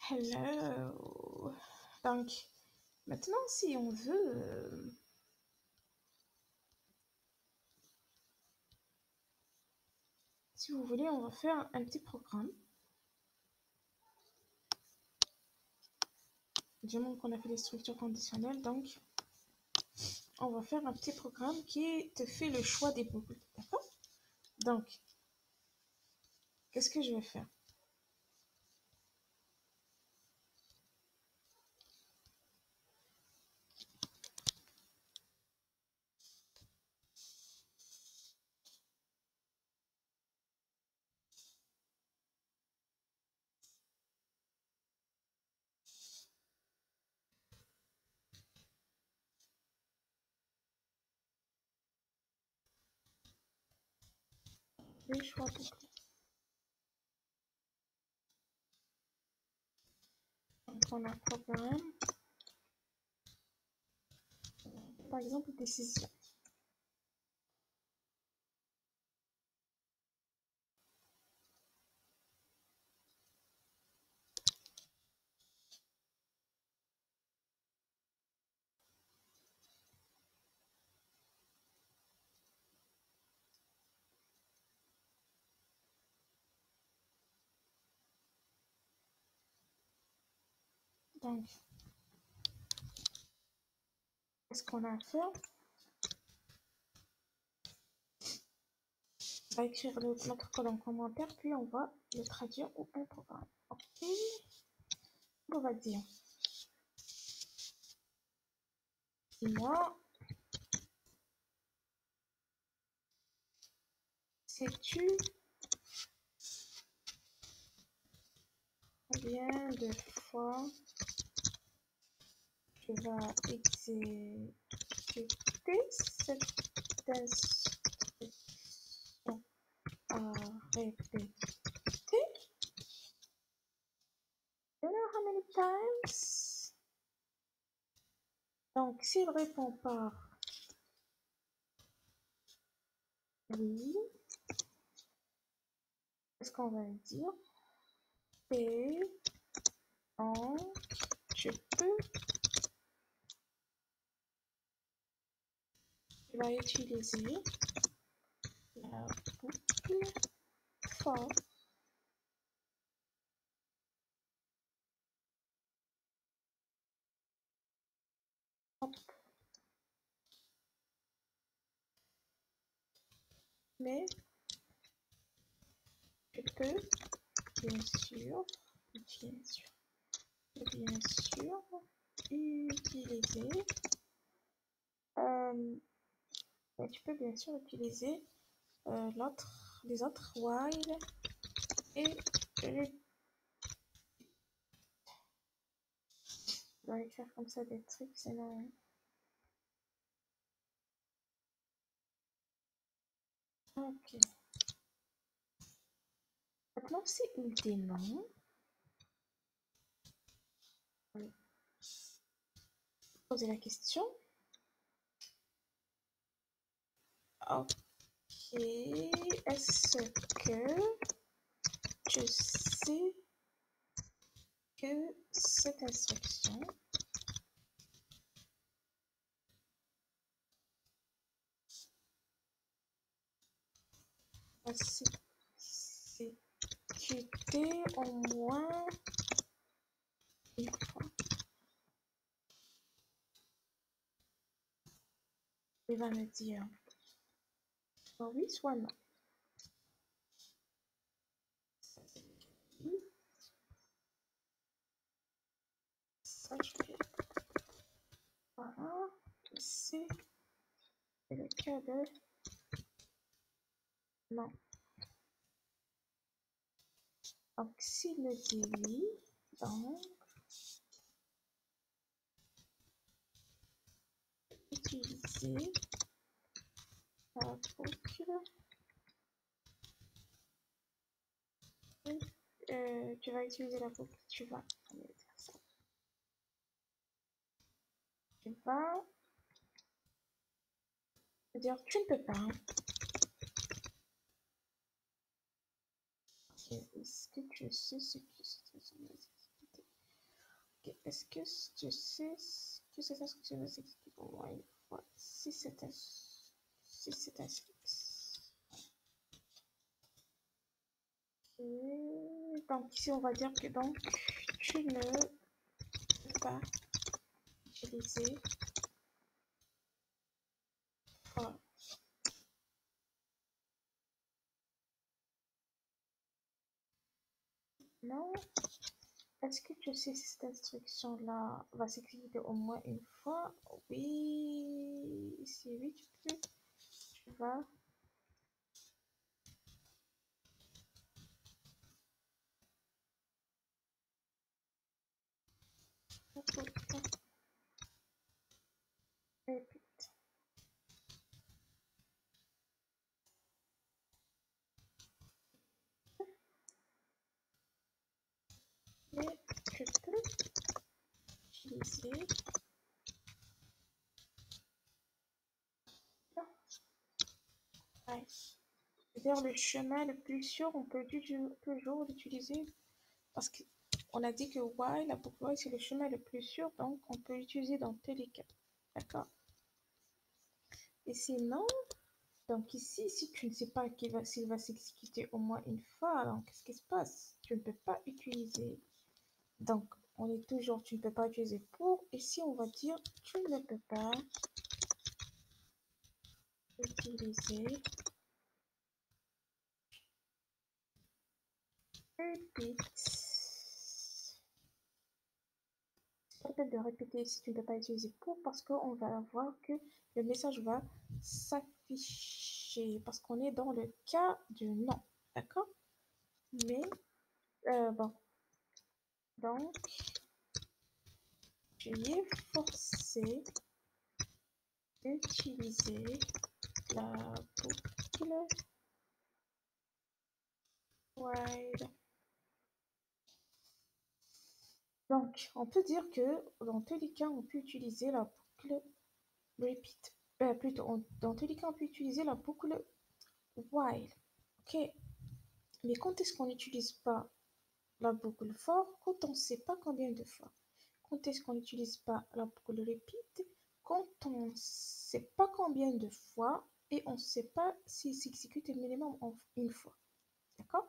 Hello. Donc, maintenant, si on veut, si vous voulez, on va faire un petit programme. Du moment qu'on a fait les structures conditionnelles, donc, on va faire un petit programme qui te fait le choix des boucles. D'accord? Donc, qu'est-ce que je vais faire? Les choix boucles. Donc, on a un programme. Par exemple, décision. Donc, qu'est-ce qu'on a à faire? On va écrire notre code en commentaire, puis on va le traduire au un programme. Ok. On va dire, moi, sais-tu combien de fois tu vas exécuter cette instruction à répéter? You know how many times? Donc, s'il répond par oui, qu'est-ce qu'on va dire? Et en je peux, tu vas utiliser la boucle for. Mais je peux bien sûr, utiliser tu peux bien sûr utiliser les autres while et les. Je dois écrire comme ça des trucs, sinon. Ok. Maintenant, si il dit non, poser la question. Ok. Est-ce que je sais que cette instruction va s'exécuter au moins une fois? Il va me dire soit oui, soit non. Ça, je fais. Voilà. Ici, c'est le cas de non. Donc, s'il me dit oui, donc, utiliser la boucle. Tu vas utiliser la boucle, tu vas. Tu vas dire tu ne peux pas. Est-ce que tu sais ce qui se passe? Est-ce que tu sais que cette instruction va s'exécuter au moins une fois si c'est ainsi. Donc ici on va dire que donc tu ne peux pas utiliser for. Non. Est-ce que tu sais si cette instruction-là va s'exécuter au moins une fois? Oui. Si oui, tu vas repeat. Mais je peux utiliser. Non. Ouais. C'est-à-dire le chemin le plus sûr, on peut toujours l'utiliser parce qu'on a dit que while, la boucle while, c'est le chemin le plus sûr, donc on peut l'utiliser dans tous les cas. D'accord? Et sinon, donc ici, si tu ne sais pas s'il va s'exécuter au moins une fois, alors qu'est-ce qui se passe? Tu ne peux pas utiliser. Donc, on est toujours, tu ne peux pas utiliser pour. Ici, on va dire, tu ne peux pas utiliser repeat. Pas la peine de répéter si tu ne peux pas utiliser pour parce qu'on va voir que le message va s'afficher parce qu'on est dans le cas du non. D'accord? Mais, bon, donc, tu es forcé d'utiliser la boucle while. Donc, on peut dire que dans tous les cas, on peut utiliser la boucle repeat. Plutôt, dans tous les cas, on peut utiliser la boucle while. Ok? Mais quand est-ce qu'on n'utilise pas la boucle for? Quand on ne sait pas combien de fois. Quand est-ce qu'on n'utilise pas la boucle repeat? Quand on ne sait pas combien de fois et on ne sait pas s'il s'exécute un minimum en une fois. D'accord?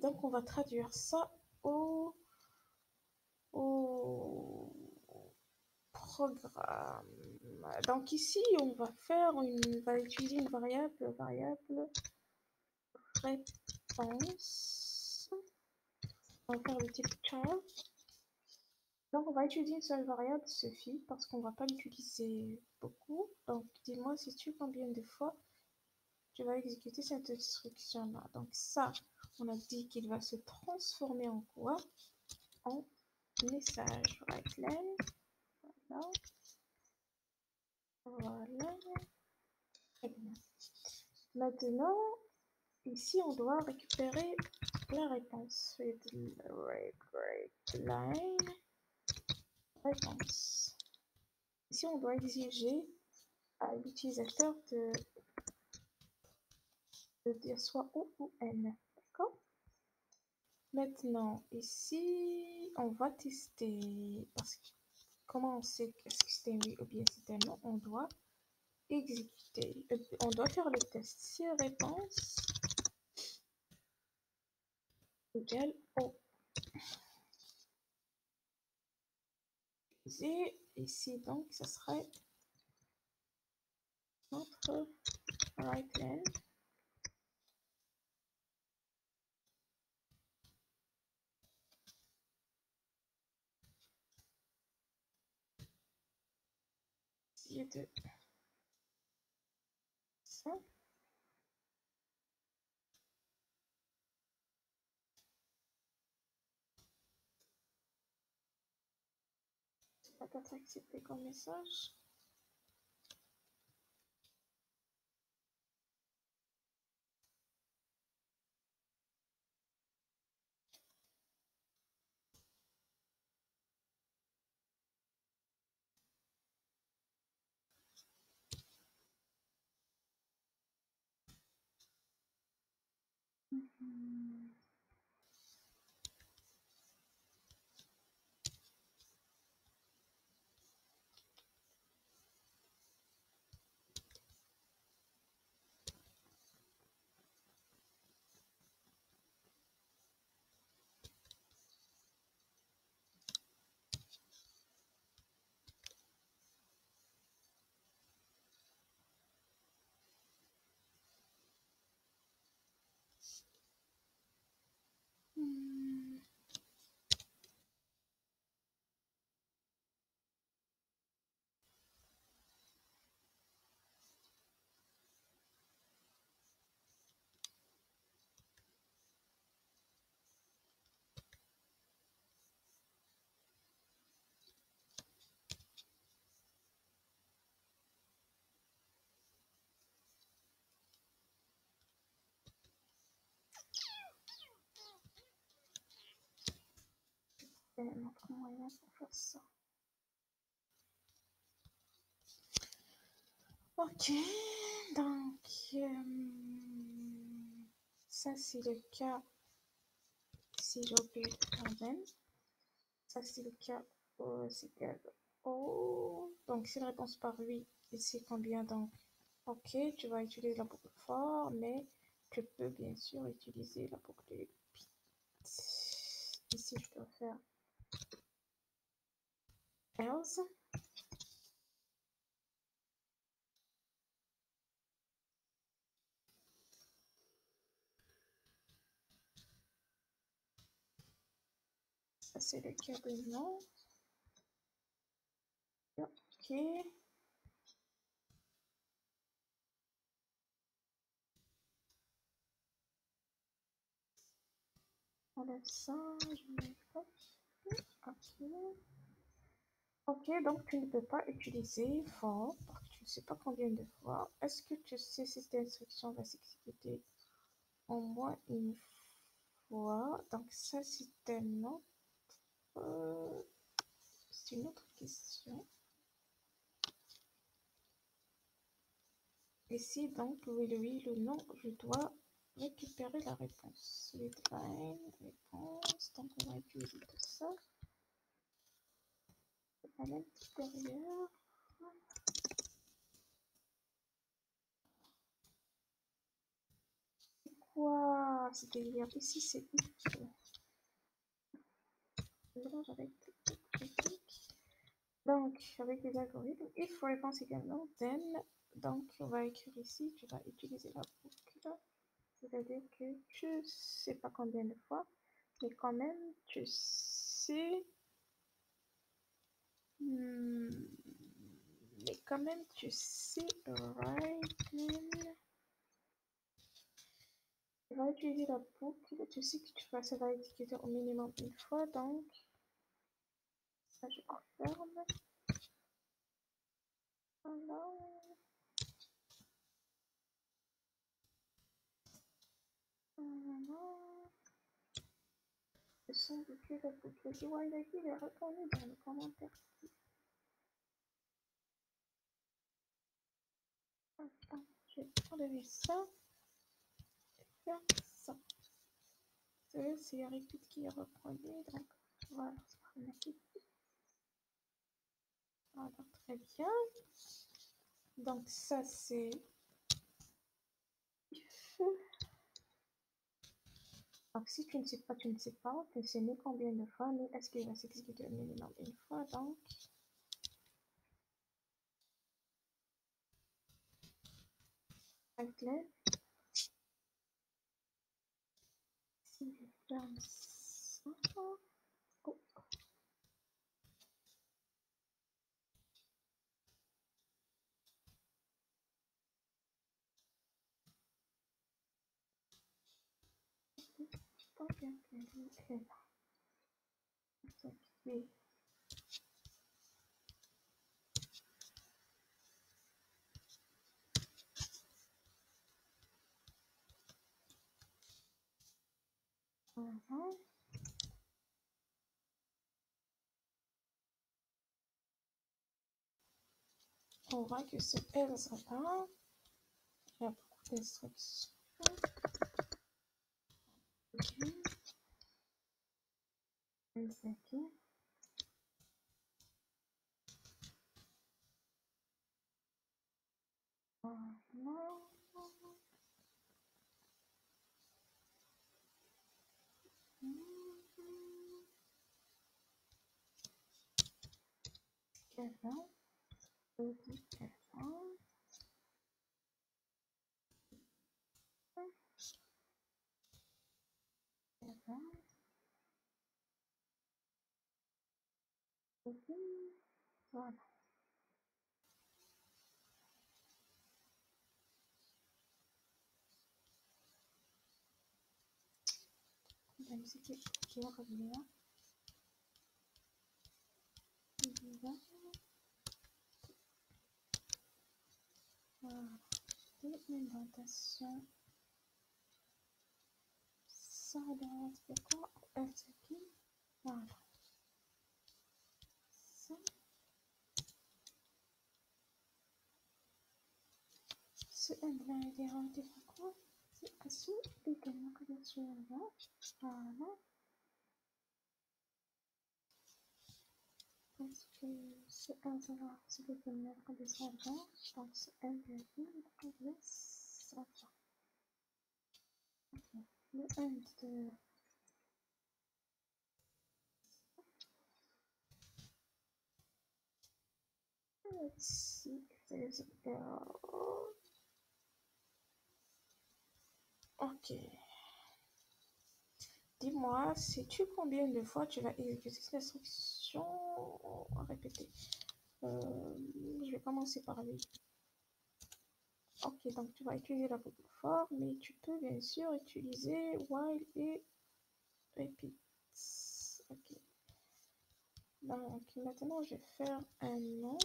Donc on va traduire ça au programme. Donc ici, on va utiliser une variable réponse. On va faire le type char. Donc on va utiliser une seule variable, suffit, parce qu'on ne va pas l'utiliser beaucoup. Donc dis-moi si tu combien de fois tu vas exécuter cette instruction-là. Donc ça, on a dit qu'il va se transformer en quoi? En message. Right len. Voilà. Voilà. Très bien. Maintenant, ici, on doit récupérer la réponse. Line. Réponse. Ici, on doit exiger à l'utilisateur de dire soit O ou N. D'accord? Maintenant, ici, on va tester. Parce que comment on sait que c'est un oui ou bien c'est un non? On doit exécuter. On doit faire le test. Si réponse égale O. Ici, donc, ça serait notre right len. Essayer de ça. Ça va être accepté comme message. C'est un autre moyen pour faire ça. Ok, donc ça c'est le cas si j'ai oublié de faire même. Ça c'est le cas c'est égal O. Donc si la réponse par oui, ici combien donc? Ok, tu vas utiliser la boucle for, mais tu peux bien sûr utiliser la boucle de repeat. Ici je dois faire else. Ça c'est le cas de non. Ok. Alors ça, je vais pas. Ok. Ok, donc tu ne peux pas utiliser for parce que tu ne sais pas combien de fois. Est-ce que tu sais si cette instruction va s'exécuter au moins une fois? Donc ça c'est c'est une autre question. Ici donc oui, le oui, le non, je dois récupérer la réponse. Readline, réponse, donc on va utiliser tout ça. La même derrière. Quoi? C'est-à-dire ici c'est if. Mélange avec donc avec les algorithmes, if réponse également, then donc on va écrire ici, tu vas utiliser la boucle, c'est-à-dire que tu sais pas combien de fois, mais quand même tu sais, mais quand même tu sais, right, tu vas utiliser la boucle, tu sais que ça va exécuter au minimum une fois, donc ça je confirme. Alors, le son de la boucle UID est répondu dans le commentaire. Attends, je vais enlever ça et faire ça. C'est Repeat qui est reproduit, donc voilà, c'est problématique. Voilà, très bien. Donc ça c'est if. Donc si tu ne sais pas, tu ne sais pas. Tu ne sais ni combien de fois, ni est-ce qu'il va s'exécuter au minimum une fois. Donc Franklin, si je ferme ça, oh, pas bien perdu. Et là, c'est qui on voit que ce else là, il y a beaucoup d'instructions. Ok, else aquí. Voilà. Kevin, petit Kevin. Kevin. Voilà. La musique qui va revenir. Voilà. L'alimentation. Ça, c'est quoi? Voilà. Voilà. Parce que c'est 1,0, c'est le mètre de servant, donc c'est 1,10. Ok, le 1 de... Let's see if there's an error. Ok. Dis-moi, sais-tu combien de fois tu vas exécuter cette instruction à répéter? Je vais commencer par lui. Ok, donc tu vas utiliser la boucle for, mais tu peux bien sûr utiliser while et repeat. Ok. Donc maintenant, je vais faire un nom.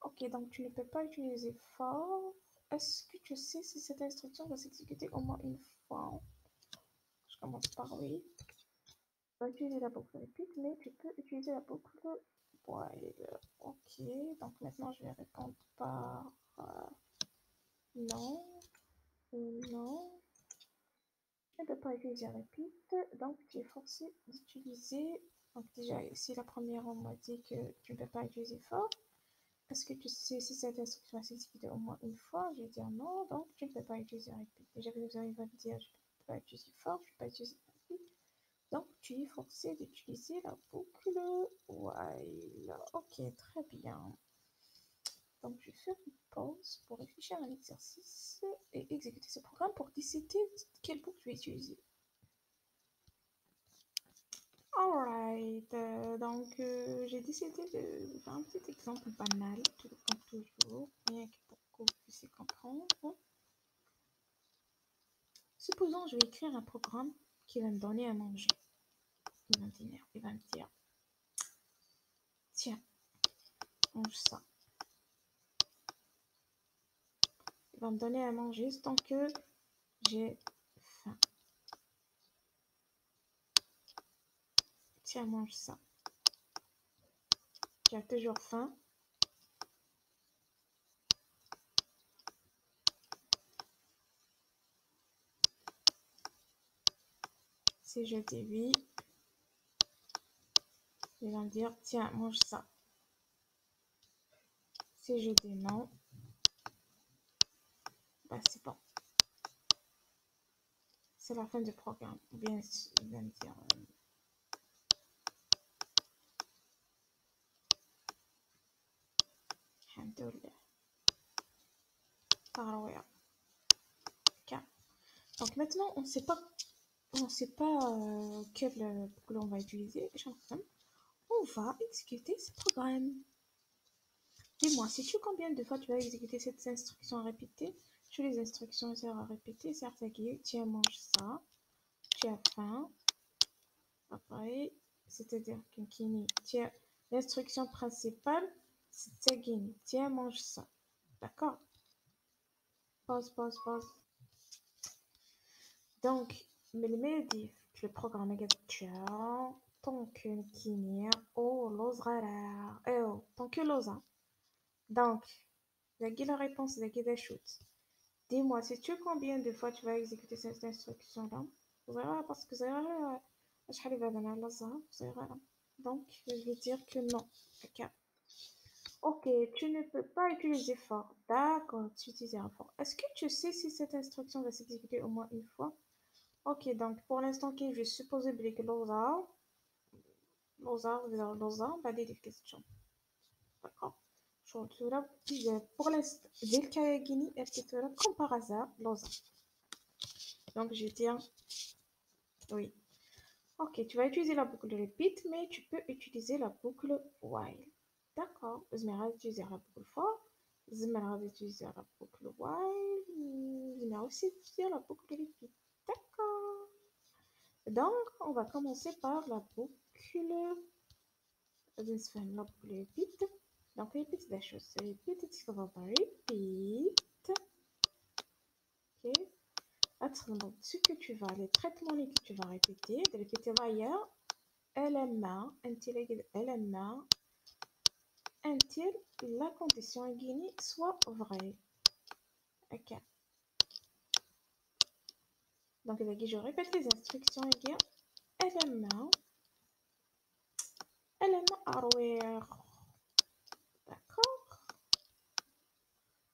Ok, donc tu ne peux pas utiliser for. Est-ce que tu sais si cette instruction va s'exécuter au moins une fois? Je commence par oui. Tu vas utiliser la boucle repeat, mais tu peux utiliser la boucle while. Ok, donc maintenant je vais répondre par non ou non. Tu ne peux pas utiliser repeat, donc tu es forcé d'utiliser. Donc déjà ici la première on m'a dit que tu ne peux pas utiliser for. Est-ce que tu sais si cette instruction va s'exécuter au moins une fois? Je vais dire non, donc tu ne peux pas utiliser repeat. Déjà que vous allez me dire je ne peux pas utiliser for, je ne peux pas utiliser repeat. Donc tu es forcé d'utiliser la boucle while. Ok, très bien. Donc je vais faire une pause pour réfléchir à un exercice et exécuter ce programme pour décider quelle boucle je vais utiliser. Alright, donc j'ai décidé de faire un petit exemple banal, comme toujours, rien que pour que vous puissiez comprendre. Supposons que je vais écrire un programme qui va me donner à manger. Il va me dire, tiens, mange ça. Il va me donner à manger tant que j'ai faim. Tiens, mange ça. Tu as toujours faim. Si je dis oui, il va me dire, tiens, mange ça. Si je dis non, bah c'est bon. C'est la fin du programme. Bien sûr, il va me dire... Donc maintenant, on ne sait pas quelle boucle on va utiliser. On va exécuter ce programme. Dis-moi, sais-tu combien de fois tu vas exécuter cette instruction à répéter? Tu les instructions servent à répéter, certes, tiens, mange ça, tu as faim. Après, c'est-à-dire que tiens, l'instruction principale, c'est tiens, mange ça. D'accord? Pause, pause, pause. Donc, بالمادي في البروغرام تاعو طونك نكينيا او لو صغيرة او طونك لوزا donc زاكي la réponse زاكي دا shoot. Dis-moi, sais-tu combien de fois tu vas exécuter cette instruction là صغيرة parce que صغيرة شحال يبعد على الزهر صغيرة donc je vais dire que non. Ok. Ok, tu ne peux pas utiliser fort. D'accord, tu utilises fort. Est-ce que tu sais si cette instruction va s'exécuter au moins une fois? Ok, donc pour l'instant, je vais supposer que Loza, on va dire des questions. D'accord? Pour l'instant, dès le cas Guinée, comme par hasard, Loza. Donc je vais dire oui. Ok, tu vas utiliser la boucle repeat, mais tu peux utiliser la boucle while. D'accord? Zmera utiliser la boucle for. Zmera utiliser la boucle while. Zmera aussi utiliser la boucle repeat. D'accord? Donc, on va commencer par la boucle. La boucle repeat. Donc, repeat des choses. Repeat, c'est repeat. Ok. Donc, ce que tu vas, les traitements que tu vas répéter, de répéter ailleurs, LMA, LMA, until la condition guinée soit vraie. Ok. Donc, je répète les instructions. LMA hardware. D'accord.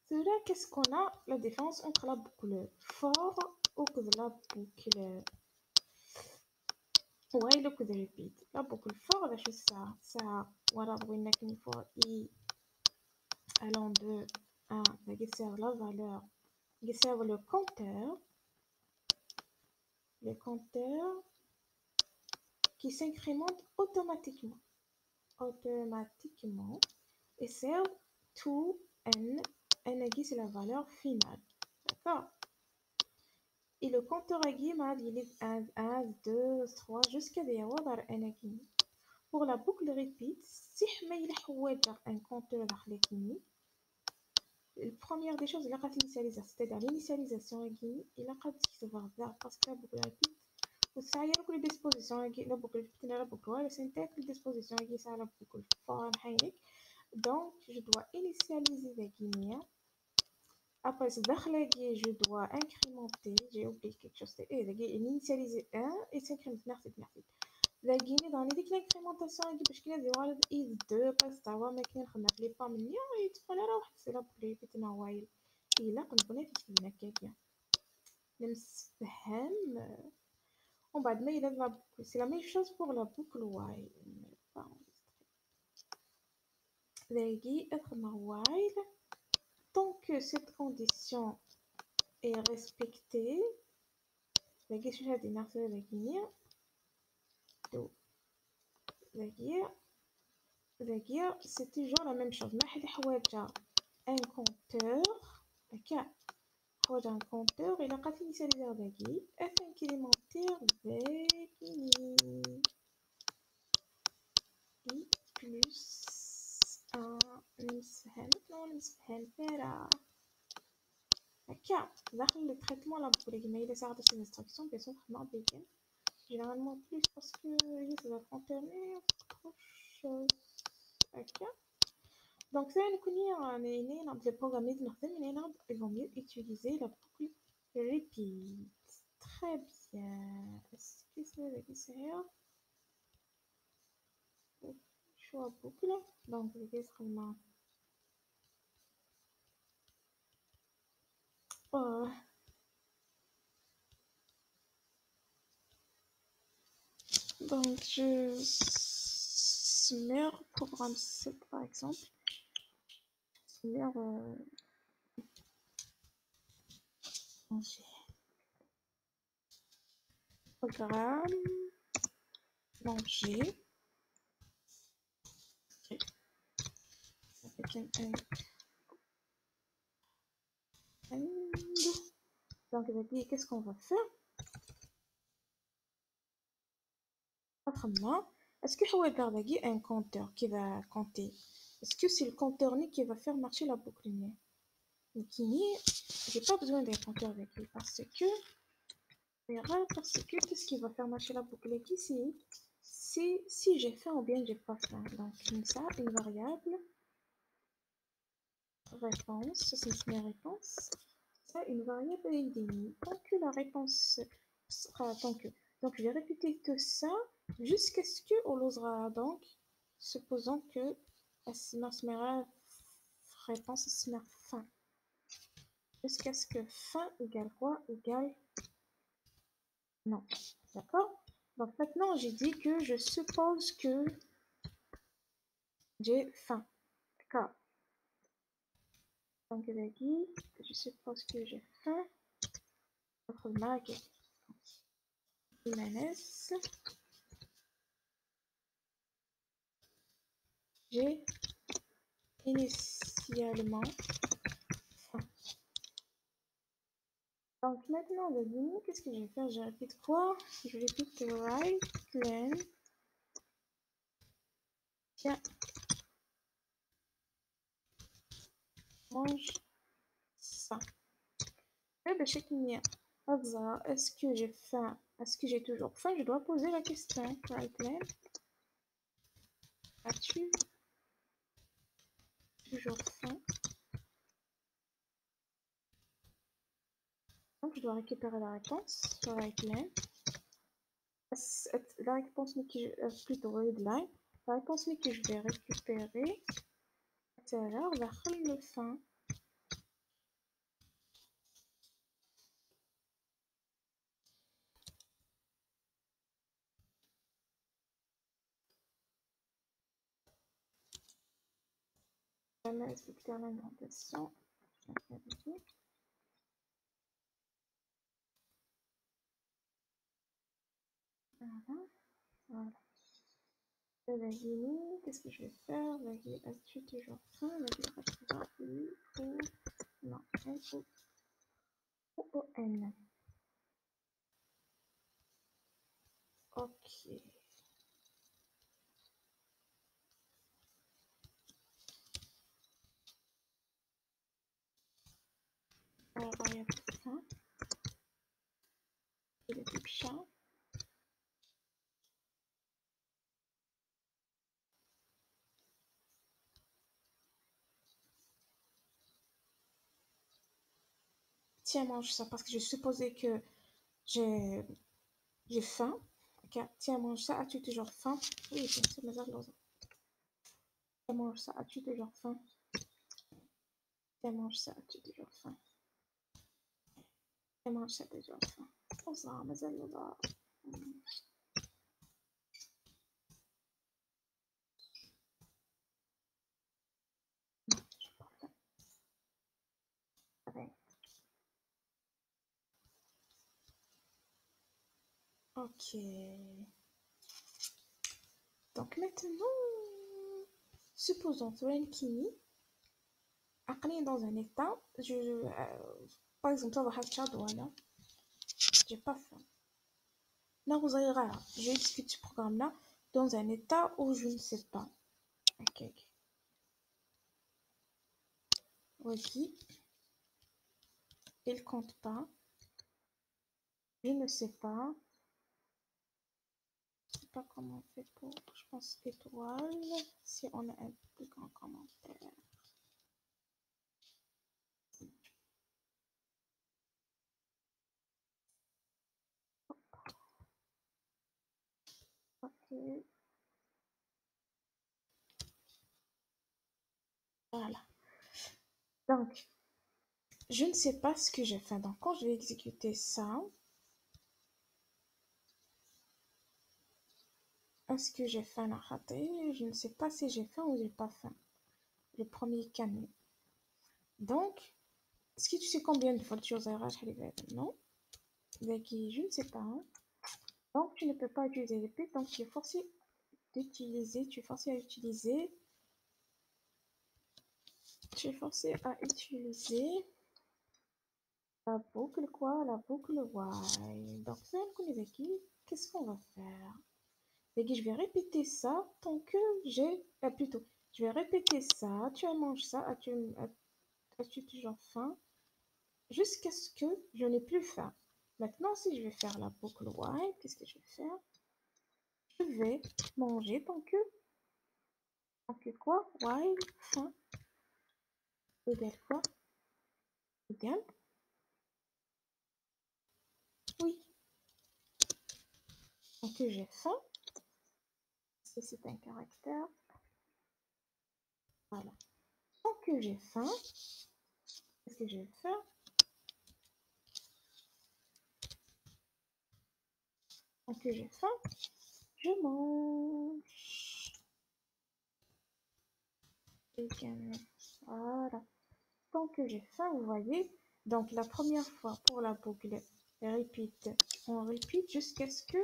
C'est là, qu'est-ce qu'on a? La différence entre la boucle for ou la boucle while ou repeat. La boucle for, là, c'est ça. Ça, voilà, on a qu'une fois i allant de 1, sert la valeur, sert le compteur qui s'incrémente automatiquement. Et sert to n, c'est la valeur finale. D'accord? Et le compteur il est 1, 2, 3 jusqu'à des n. Pour la boucle repeat, si je un compteur la première des choses, c'est-à-dire l'initialisation, il a parce que la boucle repeat, وتسعى كل disposition la boucle la boucle syntaxe disposition ça la boucle for donc je dois initialiser la guinée. Après je dois incrémenter, j'ai oublié quelque chose, initialiser 1 et s'incrémenter merci la guinée dans l'incrémentation باش كنا نديرو على is 2 باس تاع ما كنخدم لي با مني يدخل على واحد سي لا بوكل ريبيتنا وايل الا كنبغي نكتب هكايا نمسفهم. On va demander c'est la même chose pour la boucle while. While, tant que cette condition est respectée, c'est toujours la même chose. Un compteur, un compteur, il a qu'à initialiser afin qu'il alimentaire i plus 1 نمسحها نمسحها هكا داخل le traitement là pour les il sert de ces instructions bien sûr non bacon généralement plus parce que ça va contenir autre chose. هكا donc ça les programmer ils vont mieux utiliser la boucle repeat. Très bien. Est-ce que c'est là choix boucle donc donc je mets programme 7 par exemple. Programme manger avec un donc qu'est-ce qu'on va faire autrement? Est-ce que je vais un compteur qui va compter? Est-ce que c'est le compteur qui va faire marcher la boucle? J'ai pas besoin d'un compteur avec lui parce que qu'est-ce qui va faire marcher la boucle ici? Si j'ai faim ou bien j'ai pas faim. Donc ça, une variable réponse, ça c'est ma réponse. Ça, une variable id. Tant que la réponse sera donc je vais répéter tout ça jusqu'à ce que on osera donc supposons que la réponse c'est fin. Jusqu'à ce que fin égale quoi? Égale non. D'accord? Donc maintenant j'ai dit que je suppose que j'ai faim. D'accord? Donc je suppose que j'ai faim. Notre mag Jiménez. J'ai initialement faim. Donc maintenant le dîner, qu'est-ce que je vais faire? Je répète quoi? Je répète right len. Tiens. Mange ça. Et ben chez est-ce que j'ai faim? Est-ce que j'ai toujours faim? Je dois poser la question. Right len. As-tu toujours faim? Donc, je dois récupérer la réponse sur la line. La réponse plutôt line. La réponse que je vais récupérer tout à l'heure vers le fin. Jamais respecter l'alimentation. Voilà. Voilà. La guinée, qu'est-ce que je vais faire? La guinée, as-tu toujours faim? La guinée, restera oui ou non. N ou O N. Ok. Alors, il y a faim. Et le type chat. Tiens, mange ça parce que je supposais que j'ai faim. Ok, tiens, mange ça. As-tu toujours faim? Oui, bien sûr, mais alors, tiens, mange ça. As-tu toujours faim? Tiens, mange ça. As-tu toujours faim? Tiens, mange ça. As-tu toujours faim? Oh, ça, mais alors, ok. Donc maintenant, supposons que Rankini est dans un état, par exemple, on va voilà, j'ai pas faim. Là, vous allez là, je vais expliquer ce programme-là dans un état où je ne sais pas. Ok. Voici, il compte pas, je ne sais pas. Je sais pas comment on fait pour, je pense, étoile, si on a un plus grand commentaire. Ok. Voilà. Donc, je ne sais pas ce que j'ai fait. Donc, quand je vais exécuter ça, est-ce que j'ai faim à rater? Je ne sais pas si j'ai faim ou j'ai pas faim. Le premier canon. Donc, est-ce que tu sais combien de fois tu useras non? Donc, je ne sais pas. Hein. Donc, tu ne peux pas utiliser l'épée. Donc, tu es forcé d'utiliser. Tu es forcé à utiliser. Tu es forcé à utiliser la boucle quoi? La boucle while. Donc, qu'est-ce qu'on va faire? Donc, je vais répéter ça tant que j'ai. Plutôt, je vais répéter ça. Tu manges ça. As-tu toujours faim? Jusqu'à ce que je n'ai plus faim. Maintenant, si je vais faire la boucle while, qu'est-ce que je vais faire? Je vais manger tant que quoi? While, faim, égale quoi? Égale oui. Tant que j'ai faim, parce que c'est un caractère. Voilà. Tant que j'ai faim, qu'est-ce que je vais faire? Tant que j'ai faim, je mange. Voilà. Tant que j'ai faim, vous voyez. Donc la première fois pour la boucle, repeat. On repeat jusqu'à ce que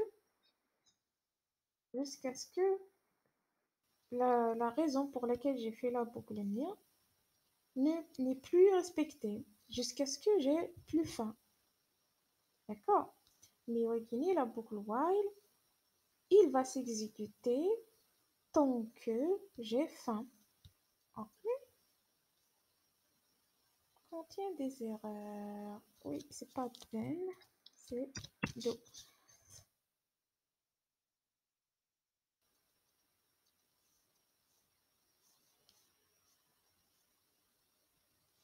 la raison pour laquelle j'ai fait la boucle n'est plus respectée. Jusqu'à ce que j'ai plus faim. D'accord? Mais imaginez la boucle while, il va s'exécuter tant que j'ai faim. Ok? Contient des erreurs. Oui, c'est pas peine, c'est do.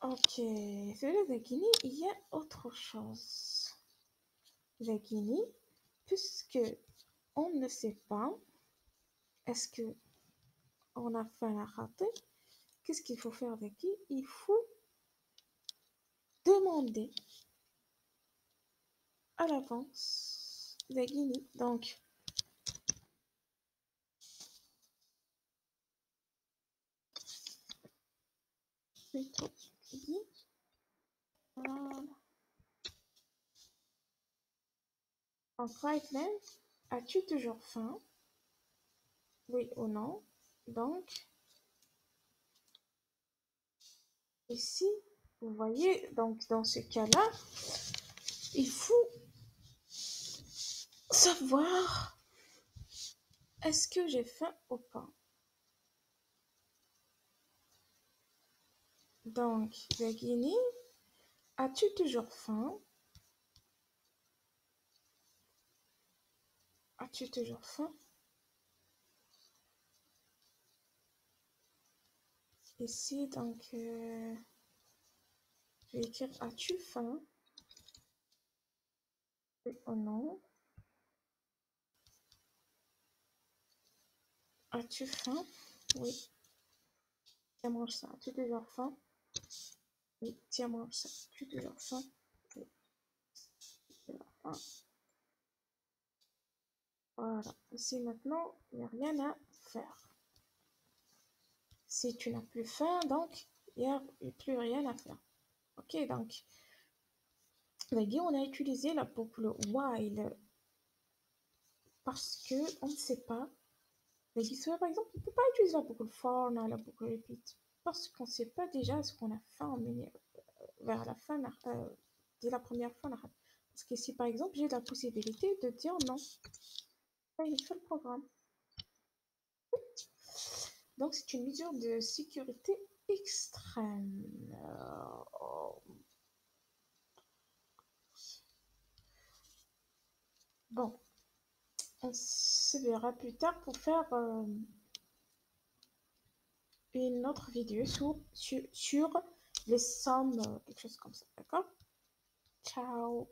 Ok, celui de Guinée, il y a autre chose. La Guinée, puisque on ne sait pas, est-ce que on a fait un raté? Qu'est-ce qu'il faut faire avec qui? Il faut demander à l'avance la Guinée. Donc, plutôt Guinée. Voilà. En Frightened, as-tu toujours faim? Oui ou non? Donc, ici, vous voyez, donc dans ce cas-là, il faut savoir est-ce que j'ai faim ou pas. Donc, la Guinée, as-tu toujours faim? As-tu toujours faim? Ici, donc, je vais écrire as-tu faim? Oui ou non? As-tu faim? Oui. Tiens, mange ça. As-tu toujours faim? Oui. Tiens, mange ça. As-tu toujours faim? Oui. Toujours faim. Voilà. Ici, maintenant, il n'y a rien à faire. Si tu n'as plus faim, donc, il n'y a plus rien à faire. Ok, donc, les gars, on a utilisé la boucle while parce que on ne sait pas. Les gars, par exemple, on ne peut pas utiliser la boucle for, non, la boucle repeat, parce qu'on ne sait pas déjà ce qu'on a fait en milieu, vers la fin, dès la première fois. Parce que si, par exemple, j'ai la possibilité de dire non, il fait le programme. Donc, c'est une mesure de sécurité extrême. Bon, on se verra plus tard pour faire une autre vidéo sur les sommes, quelque chose comme ça, d'accord? Ciao!